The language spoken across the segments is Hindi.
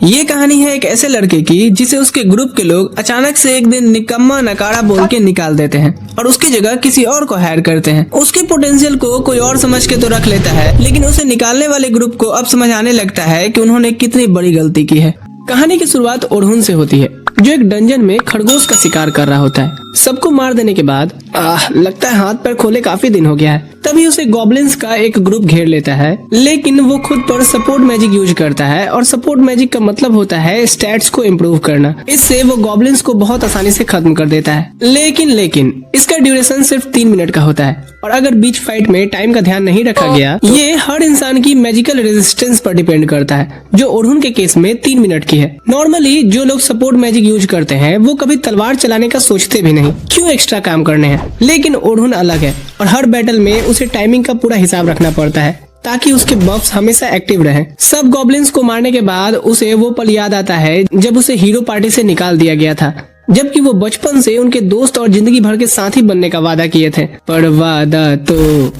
ये कहानी है एक ऐसे लड़के की जिसे उसके ग्रुप के लोग अचानक से एक दिन निकम्मा नकारा बोल के निकाल देते हैं और उसकी जगह किसी और को हायर करते हैं। उसके पोटेंशियल को कोई और समझ के तो रख लेता है, लेकिन उसे निकालने वाले ग्रुप को अब समझ आने लगता है कि उन्होंने कितनी बड़ी गलती की है। कहानी की शुरुआत ओढ़ुन से होती है, जो एक डंजन में खरगोश का शिकार कर रहा होता है। सबको मार देने के बाद लगता है हाथ पैर खोले काफी दिन हो गया है। तभी उसे गॉब्लिन्स का एक ग्रुप घेर लेता है, लेकिन वो खुद पर सपोर्ट मैजिक यूज करता है और सपोर्ट मैजिक का मतलब होता है स्टैट्स को इम्प्रूव करना। इससे वो गॉब्लिन्स को बहुत आसानी से खत्म कर देता है। लेकिन इसका ड्यूरेशन सिर्फ 3 मिनट का होता है और अगर बीच फाइट में टाइम का ध्यान नहीं रखा गया, ये हर इंसान की मैजिकल रेजिस्टेंस पर डिपेंड करता है, जो ओढ़ुन के केस में 3 मिनट की है। नॉर्मली जो लोग सपोर्ट मैजिक यूज करते हैं वो कभी तलवार चलाने का सोचते भी नहीं, क्यों एक्स्ट्रा काम करने हैं। लेकिन ओढ़ुन अलग है और हर बैटल में उसे टाइमिंग का पूरा हिसाब रखना पड़ता है ताकि उसके बफ्स हमेशा एक्टिव रहें। सब गॉब्लिन्स को मारने के बाद उसे वो पल याद आता है जब उसे हीरो पार्टी से निकाल दिया गया था, जबकि वो बचपन से उनके दोस्त और जिंदगी भर के साथी बनने का वादा किए थे। पर वादा तो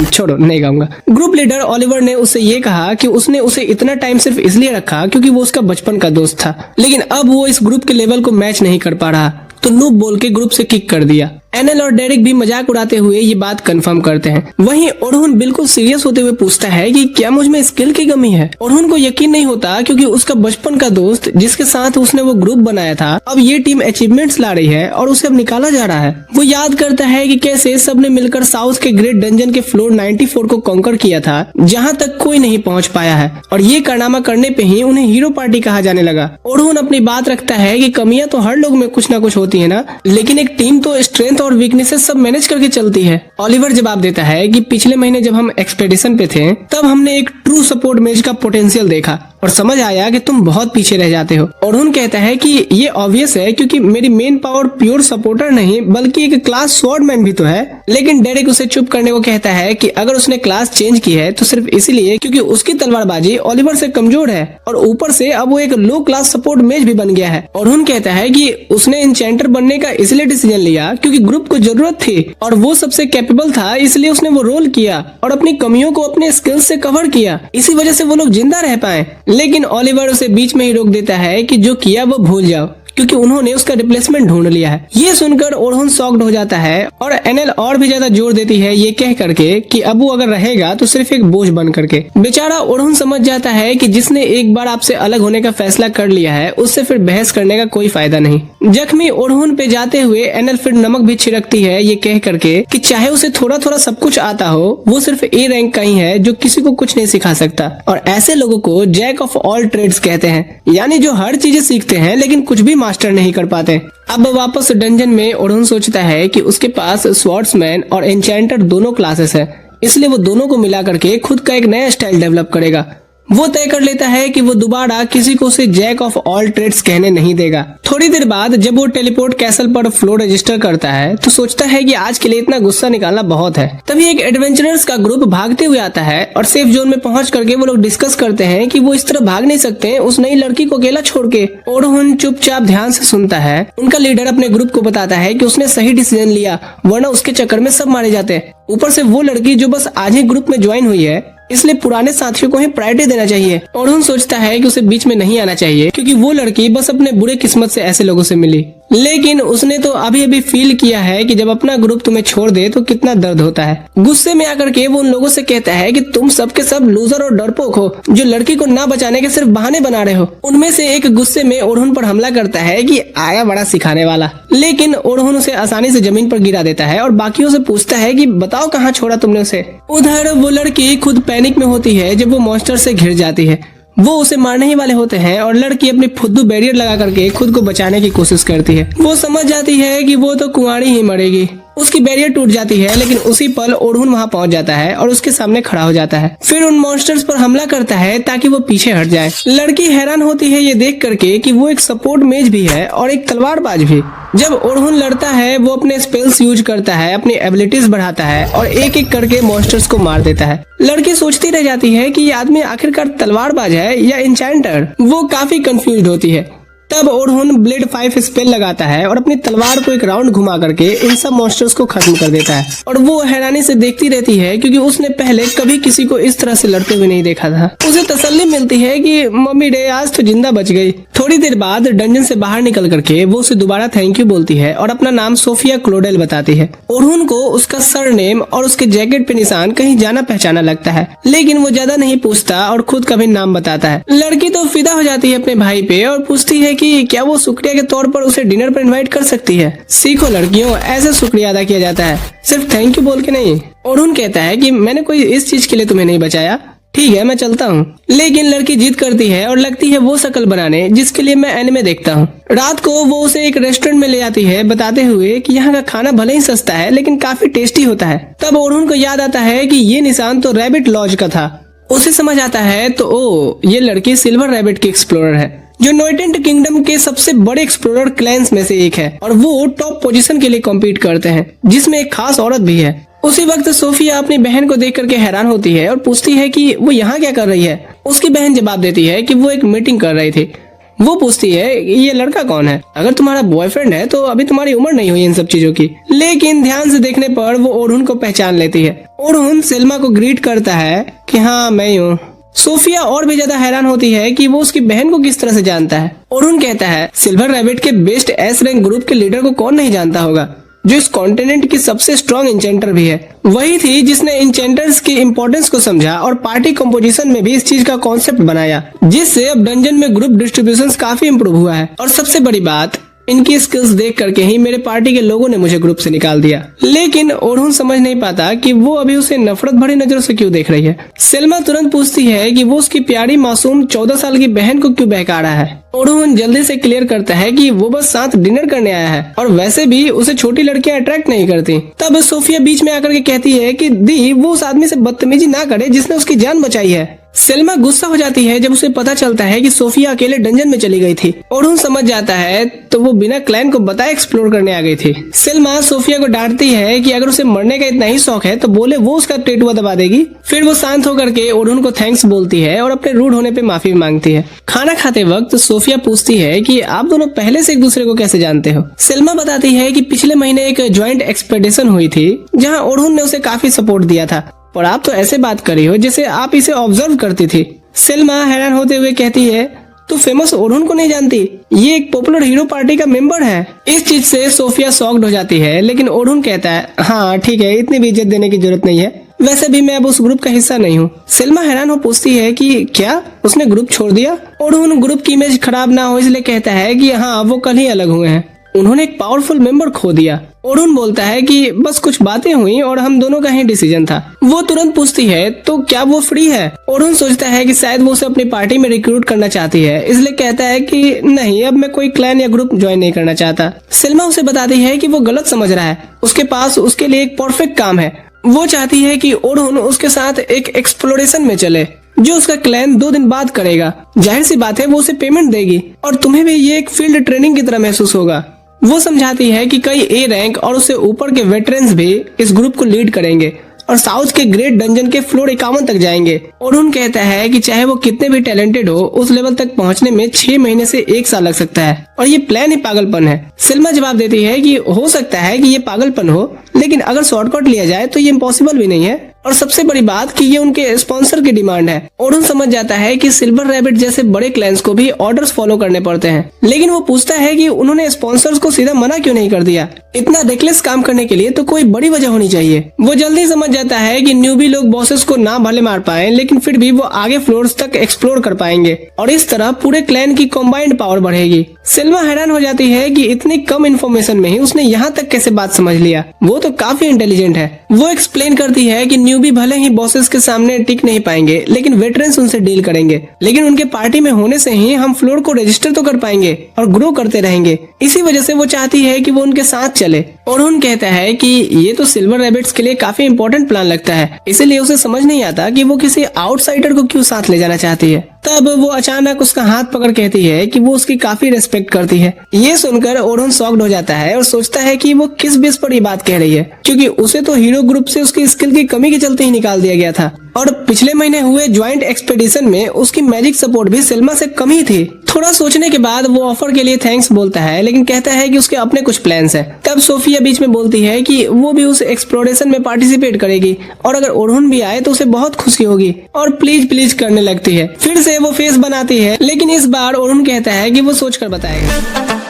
छोड़ो, नहीं गाऊंगा। ग्रुप लीडर ओलिवर ने उससे ये कहा कि उसने उसे इतना टाइम सिर्फ इसलिए रखा क्योंकि वो उसका बचपन का दोस्त था, लेकिन अब वो इस ग्रुप के लेवल को मैच नहीं कर पा रहा, तो नूब बोल के ग्रुप से किक कर दिया। एनएल और डेरिक भी मजाक उड़ाते हुए ये बात कंफर्म करते हैं। वहीं ओढ़ुन बिल्कुल सीरियस होते हुए पूछता है कि क्या मुझ में स्किल की कमी है। ओढ़ुन को यकीन नहीं होता क्योंकि उसका बचपन का दोस्त जिसके साथ उसने वो ग्रुप बनाया था, अब ये टीम अचीवमेंट्स ला रही है और उसे अब निकाला जा रहा है। वो याद करता है कि कैसे सबने मिलकर साउथ के ग्रेट डंजन के फ्लोर 94 को कॉन्कर किया था, जहाँ तक कोई नहीं पहुँच पाया है, और ये कारनामा करने पे ही उन्हें हीरो पार्टी कहा जाने लगा। ओढ़ुन अपनी बात रखता है कि कमियां तो हर लोग में कुछ न कुछ होती है ना, लेकिन एक टीम तो स्ट्रेंथ और वीकनेसेस सब मैनेज करके चलती है। ओलिवर जवाब देता है कि पिछले महीने जब हम एक्सपेडिशन पे थे तब हमने एक ट्रू सपोर्ट मेज का पोटेंशियल देखा और समझ आया कि तुम बहुत पीछे रह जाते हो। ओढ़ुन कहता है कि ये ऑब्वियस है क्योंकि मेरी मेन पावर प्योर सपोर्टर नहीं बल्कि एक क्लास स्वॉर्डमैन भी तो है। लेकिन डेरिक उसे चुप करने को कहता है कि अगर उसने क्लास चेंज की है तो सिर्फ इसलिए क्योंकि उसकी तलवारबाजी ओलिवर से कमजोर है और ऊपर से अब वो एक लो क्लास सपोर्ट मेज भी बन गया है। ओढ़ुन कहता है कि उसने एन्चेंटर बनने का इसलिए डिसीजन लिया क्योंकि ग्रुप को जरूरत थी और वो सबसे कैपेबल था, इसलिए उसने वो रोल किया और अपनी कमियों को अपने स्किल्स से कवर किया। इसी वजह से वो लोग जिंदा रह पाए। लेकिन ओलिवर उसे बीच में ही रोक देता है कि जो किया वो भूल जाओ क्योंकि उन्होंने उसका रिप्लेसमेंट ढूंढ लिया है। ये सुनकर ओढ़ुन शॉक्ड हो जाता है और एनएल और भी ज्यादा जोर देती है ये कह करके कि अब वो अगर रहेगा तो सिर्फ एक बोझ बन करके। बेचारा ओढ़ुन समझ जाता है कि जिसने एक बार आपसे अलग होने का फैसला कर लिया है उससे फिर बहस करने का कोई फायदा नहीं। जख्मी ओढ़ुन पे जाते हुए एनएल फिर नमक भी छिड़कती है ये कह करके कि चाहे उसे थोड़ा थोड़ा सब कुछ आता हो, वो सिर्फ ए रैंक का ही है जो किसी को कुछ नहीं सिखा सकता, और ऐसे लोगों को जैक ऑफ ऑल ट्रेड्स कहते हैं, यानी जो हर चीजें सीखते हैं लेकिन कुछ भी मास्टर नहीं कर पाते। अब वापस डंजन में ओढ़ुन सोचता है कि उसके पास स्वॉर्ड्समैन और एन्चेंटर दोनों क्लासेस है, इसलिए वो दोनों को मिला करके खुद का एक नया स्टाइल डेवलप करेगा। वो तय कर लेता है कि वो दोबारा किसी को उसे जैक ऑफ ऑल ट्रेड्स कहने नहीं देगा। थोड़ी देर बाद जब वो टेलीपोर्ट कैसल पर फ्लो रजिस्टर करता है तो सोचता है कि आज के लिए इतना गुस्सा निकालना बहुत है। तभी एक एडवेंचरर्स का ग्रुप भागते हुए आता है और सेफ जोन में पहुंच करके वो लोग डिस्कस करते हैं कि वो इस तरह भाग नहीं सकते उस नई लड़की को अकेला छोड़ के। ओढ़ुन चुपचाप ध्यान से सुनता है। उनका लीडर अपने ग्रुप को बताता है कि उसने सही डिसीजन लिया, वरना उसके चक्कर में सब मारे जाते हैं। ऊपर से वो लड़की जो बस आज ही ग्रुप में ज्वाइन हुई है, इसलिए पुराने साथियों को ही प्रायोरिटी देना चाहिए। ओढ़ुन सोचता है कि उसे बीच में नहीं आना चाहिए क्योंकि वो लड़की बस अपने बुरे किस्मत से ऐसे लोगों से मिली, लेकिन उसने तो अभी अभी फील किया है कि जब अपना ग्रुप तुम्हें छोड़ दे तो कितना दर्द होता है। गुस्से में आकर के वो उन लोगों से कहता है कि तुम सबके सब लूजर और डरपोक हो जो लड़की को ना बचाने के सिर्फ बहाने बना रहे हो। उनमें से एक गुस्से में ओढ़ुन पर हमला करता है कि आया बड़ा सिखाने वाला, लेकिन ओढ़ुन उसे आसानी से जमीन पर गिरा देता है और बाकियों से पूछता है कि बताओ कहाँ छोड़ा तुमने उसे। उधर वो लड़की खुद पैनिक में होती है जब वो मॉन्स्टर से घिर जाती है। वो उसे मारने ही वाले होते हैं और लड़की अपनी फुद्दू बैरियर लगा करके खुद को बचाने की कोशिश करती है। वो समझ जाती है कि वो तो कुंवारी ही मरेगी। उसकी बैरियर टूट जाती है, लेकिन उसी पल ओढ़ुन वहाँ पहुँच जाता है और उसके सामने खड़ा हो जाता है। फिर उन मॉन्स्टर्स पर हमला करता है ताकि वो पीछे हट जाए। लड़की हैरान होती है ये देख करके कि वो एक सपोर्ट मेज भी है और एक तलवारबाज भी। जब ओढ़ुन लड़ता है वो अपने स्पेल्स यूज करता है, अपनी एबिलिटीज बढ़ाता है और एक एक करके मॉन्स्टर्स को मार देता है। लड़की सोचती रह जाती है कि ये आदमी आखिरकार तलवारबाज है या एन्चेंटर। वो काफी कंफ्यूज्ड होती है। तब तब ओरहुन ब्लेड 5 स्पेल लगाता है और अपनी तलवार को एक राउंड घुमा करके इन सब मॉन्स्टर्स को खत्म कर देता है। और वो हैरानी से देखती रहती है क्योंकि उसने पहले कभी किसी को इस तरह से लड़ते हुए नहीं देखा था। उसे तसल्ली मिलती है कि मम्मी डे आज तो जिंदा बच गई। थोड़ी देर बाद डंजन से बाहर निकल करके वो उसे दोबारा थैंक यू बोलती है और अपना नाम सोफिया क्लोडेल बताती है। ओरहुन को उसका सरनेम और उसके जैकेट पे निशान कहीं जाना पहचाना लगता है, लेकिन वो ज्यादा नहीं पूछता और खुद का भी नाम बताता है। लड़की तो फिदा हो जाती है अपने भाई पे और पूछती है कि क्या वो शुक्रिया के तौर पर उसे डिनर पर इनवाइट कर सकती है। सीखो लड़कियों, ऐसे शुक्रिया अदा किया जाता है, सिर्फ थैंक यू बोल के नहीं। ओरहुन कहता है कि मैंने कोई इस चीज के लिए तुम्हें नहीं बचाया, ठीक है मैं चलता हूँ। लेकिन लड़की जिद करती है और लगती है वो शक्ल बनाने जिसके लिए मैं एनिमे देखता हूँ। रात को वो उसे एक रेस्टोरेंट में ले जाती है बताते हुए कि यहाँ का खाना भले ही सस्ता है लेकिन काफी टेस्टी होता है। तब ओरहुन को याद आता है कि ये निशान तो रैबिट लॉज का था। उसे समझ आता है तो ओ ये लड़की सिल्वर रैबिट की एक्सप्लोरर है जो नोइटेंट किंगडम के सबसे बड़े एक्सप्लोरर क्लैंस में से एक है और वो टॉप पोजीशन के लिए कॉम्पीट करते हैं जिसमें एक खास औरत भी है। उसी वक्त सोफिया अपनी बहन को देख करके हैरान होती है और पूछती है कि वो यहाँ क्या कर रही है। उसकी बहन जवाब देती है कि वो एक मीटिंग कर रही थी। वो पूछती है ये लड़का कौन है, अगर तुम्हारा बॉयफ्रेंड है तो अभी तुम्हारी उम्र नहीं हुई इन सब चीजों की। लेकिन ध्यान से देखने पर वो ओरहुन को पहचान लेती है। ओरहुन सेल्मा को ग्रीट करता है कि हाँ मैं ही हूँ। सोफिया और भी ज्यादा हैरान होती है कि वो उसकी बहन को किस तरह से जानता है। ओरहुन कहता है सिल्वर रैबिट के बेस्ट एस रैंक ग्रुप के लीडर को कौन नहीं जानता होगा, जो इस कॉन्टिनेंट की सबसे स्ट्रॉन्ग इंचेंटर भी है। वही थी जिसने इंचेंटर्स की इम्पोर्टेंस को समझा और पार्टी कंपोजिशन में भी इस चीज का कॉन्सेप्ट बनाया, जिससे अब डंजन में ग्रुप डिस्ट्रीब्यूशन काफी इम्प्रूव हुआ है। और सबसे बड़ी बात, इनकी स्किल्स देख करके ही मेरे पार्टी के लोगों ने मुझे ग्रुप से निकाल दिया। लेकिन ओरहुन समझ नहीं पाता कि वो अभी उसे नफरत भरी नजरों से क्यों देख रही है। सेल्मा तुरंत पूछती है कि वो उसकी प्यारी मासूम 14 साल की बहन को क्यों बहका रहा है। ओरहुन जल्दी से क्लियर करता है कि वो बस साथ डिनर करने आया है और वैसे भी उसे छोटी लड़कियां अट्रैक्ट नहीं करती। तब सोफिया बीच में आकर के कहती है कि दी वो उस आदमी से बदतमीजी ना करे जिसने उसकी जान बचाई है। सेल्मा गुस्सा हो जाती है जब उसे पता चलता है कि सोफिया अकेले डंजन में चली गई थी। ओरहुन समझ जाता है तो वो बिना क्लैन को बताए एक्सप्लोर करने आ गई थी। सेल्मा सोफिया को डांटती है कि अगर उसे मरने का इतना ही शौक है तो बोले वो उसका टेटुआ दबा देगी। फिर वो शांत होकर के ओरहुन को थैंक्स बोलती है और अपने रूड होने पे माफी मांगती है। खाना खाते वक्त सोफिया पूछती है कि आप दोनों पहले से एक दूसरे को कैसे जानते हो। सेल्मा बताती है कि पिछले महीने एक ज्वाइंट एक्सपेडिशन हुई थी जहाँ ओरहुन ने उसे काफी सपोर्ट दिया था और आप तो ऐसे बात करी हो जैसे आप इसे ऑब्जर्व करती थी। सेल्मा हैरान होते हुए कहती है तू फेमस ओरहुन को नहीं जानती, ये एक पॉपुलर हीरो पार्टी का मेंबर है। इस चीज से सोफिया शॉक्ड हो जाती है, लेकिन ओरहुन कहता है हाँ ठीक है, इतनी भी इज्जत देने की जरूरत नहीं है, वैसे भी मैं अब उस ग्रुप का हिस्सा नहीं हूँ। सेल्मा हैरान हो पूछती है कि क्या उसने ग्रुप छोड़ दिया। ओरहुन ग्रुप की इमेज खराब ना हो इसलिए कहता है कि हाँ वो कल ही अलग हुए हैं, उन्होंने एक पावरफुल मेंबर खो दिया। ओरहुन बोलता है कि बस कुछ बातें हुई और हम दोनों का ही डिसीजन था। वो तुरंत पूछती है तो क्या वो फ्री है। ओरहुन सोचता है कि शायद वो उसे अपनी पार्टी में रिक्रूट करना चाहती है, इसलिए कहता है कि नहीं अब मैं कोई क्लैन या ग्रुप ज्वाइन नहीं करना चाहता। सेल्मा उसे बताती है कि वो गलत समझ रहा है, उसके पास उसके लिए एक परफेक्ट काम है। वो चाहती है कि ओरहुन उसके साथ एक एक्सप्लोरेशन में चले जो उसका क्लैन 2 दिन बाद करेगा। जाहिर सी बात है वो उसे पेमेंट देगी और तुम्हें भी ये एक फील्ड ट्रेनिंग की तरह महसूस होगा। वो समझाती है कि कई ए रैंक और उससे ऊपर के वेटरन्स भी इस ग्रुप को लीड करेंगे और साउथ के ग्रेट डंजन के फ्लोर 51 तक जाएंगे। ओरहुन कहता है कि चाहे वो कितने भी टैलेंटेड हो, उस लेवल तक पहुंचने में 6 महीने से 1 साल लग सकता है और ये प्लान ही पागलपन है। सेल्मा जवाब देती है कि हो सकता है कि ये पागलपन हो, लेकिन अगर शॉर्टकट लिया जाए तो ये इम्पॉसिबल भी नहीं है। और सबसे बड़ी बात कि ये उनके स्पॉन्सर की डिमांड है। ओरहुन समझ जाता है कि सिल्वर रैबिट जैसे बड़े क्लैंस को भी ऑर्डर्स फॉलो करने पड़ते हैं, लेकिन वो पूछता है कि उन्होंने स्पॉन्सर्स को सीधा मना क्यों नहीं कर दिया। इतना रेकलेस काम करने के लिए तो कोई बड़ी वजह होनी चाहिए। वो जल्दी समझ जाता है कि न्यूबी लोग बॉसेस को ना भले मार पाए, लेकिन फिर भी वो आगे फ्लोर्स तक एक्सप्लोर कर पाएंगे और इस तरह पूरे क्लैन की कॉम्बाइंड पावर बढ़ेगी। सेल्मा हैरान हो जाती है कि इतनी कम इन्फॉर्मेशन में ही उसने यहाँ तक कैसे बात समझ लिया। वो तो काफी इंटेलिजेंट है। वो एक्सप्लेन करती है कि न्यूबी भले ही बॉसेस के सामने टिक नहीं पाएंगे, लेकिन वेटरन्स उनसे डील करेंगे, लेकिन उनके पार्टी में होने से ही हम फ्लोर को रजिस्टर तो कर पाएंगे और ग्रो करते रहेंगे। इसी वजह से वो चाहती है कि वो उनके साथ चले। ओरहुन कहता है कि ये तो सिल्वर रैबिट्स के लिए काफी इंपॉर्टेंट प्लान लगता है, इसीलिए उसे समझ नहीं आता कि वो किसी आउटसाइडर को क्यों साथ ले जाना चाहती है। तब वो अचानक उसका हाथ पकड़ कहती है कि वो उसकी काफी रिस्पेक्ट करती है। ये सुनकर ओरहुन शॉक्ड हो जाता है और सोचता है कि वो किस बेस पर ये बात कह रही है, क्योंकि उसे तो हीरो ग्रुप से उसकी स्किल की कमी के चलते ही निकाल दिया गया था और पिछले महीने हुए ज्वाइंट एक्सपेडिशन में उसकी मैजिक सपोर्ट भी सेल्मा से कम ही थी। थोड़ा सोचने के बाद वो ऑफर के लिए थैंक्स बोलता है, लेकिन कहता है कि उसके अपने कुछ प्लान्स है। तब सोफिया बीच में बोलती है कि वो भी उस एक्सप्लोरेशन में पार्टिसिपेट करेगी और अगर ओरुन भी आए तो उसे बहुत खुशी होगी और प्लीज प्लीज करने लगती है। फिर से वो फेस बनाती है, लेकिन इस बार ओरुन कहता है कि वो सोच कर बताएगा।